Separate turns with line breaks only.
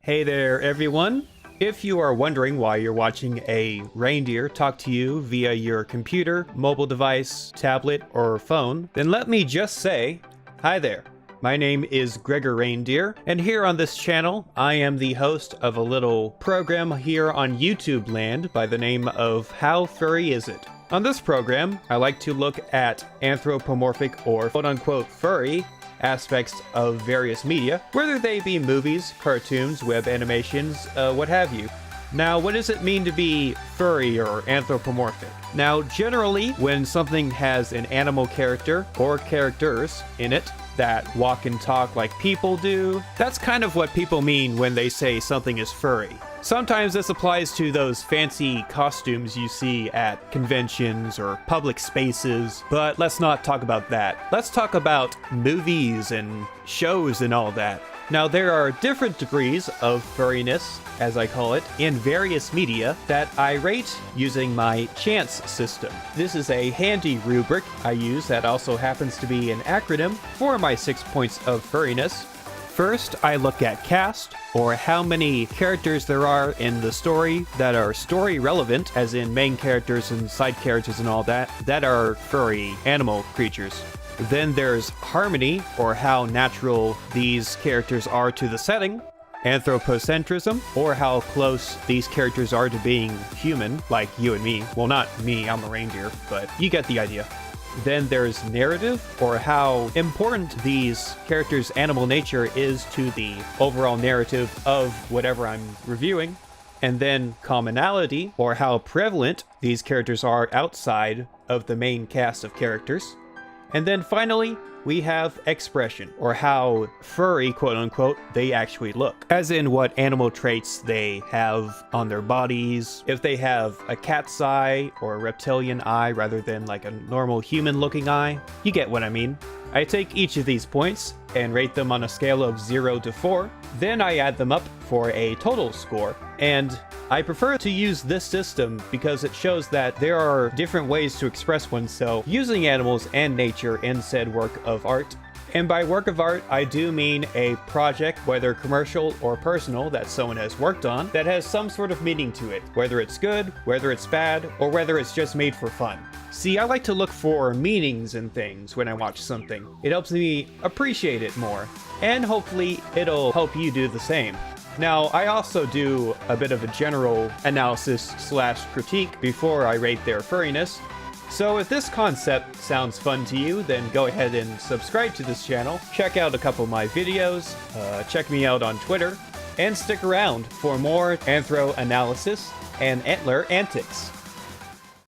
Hey there, everyone. If you are wondering why you're watching a reindeer talk to you via your computer, mobile device, tablet, or phone, then let me just say, hi there. My name is Gregor Reindeer, and here on this channel, I am the host of a little program here on YouTube land by the name of How Furry Is It? On this program, I like to look at anthropomorphic or quote-unquote furry aspects of various media, whether they be movies, cartoons, web animations, what have you. Now, what does it mean to be furry or anthropomorphic? Now, generally, when something has an animal character or characters in it that walk and talk like people do, that's kind of what people mean when they say something is furry. Sometimes this applies to those fancy costumes you see at conventions or public spaces, but let's not talk about that. Let's talk about movies and shows and all that. Now, there are different degrees of furriness, as I call it, in various media that I rate using my C.H.A.N.C.E system. This is a handy rubric I use that also happens to be an acronym for my 6 points of furriness. First, I look at cast, or how many characters there are in the story that are story relevant, as in main characters and side characters and all that, that are furry animal creatures. Then there's harmony, or how natural these characters are to the setting. Anthropocentrism, or how close these characters are to being human, like you and me. Well, not me, I'm a reindeer, but you get the idea. Then there's narrative, or how important these characters' animal nature is to the overall narrative of whatever I'm reviewing. And then commonality, or how prevalent these characters are outside of the main cast of characters. And then finally, we have expression, or how furry, quote-unquote, they actually look. As in what animal traits they have on their bodies, if they have a cat's eye or a reptilian eye rather than like a normal human-looking eye. You get what I mean. I take each of these points and rate them on a scale of 0 to 4. Then I add them up for a total score. And I prefer to use this system because it shows that there are different ways to express oneself using animals and nature in said work of art. And by work of art, I do mean a project, whether commercial or personal, that someone has worked on, that has some sort of meaning to it, whether it's good, whether it's bad, or whether it's just made for fun. See, I like to look for meanings in things when I watch something. It helps me appreciate it more, and hopefully it'll help you do the same. Now, I also do a bit of a general analysis / critique before I rate their furriness. So if this concept sounds fun to you, then go ahead and subscribe to this channel, check out a couple of my videos, check me out on Twitter, and stick around for more anthro analysis and antler antics.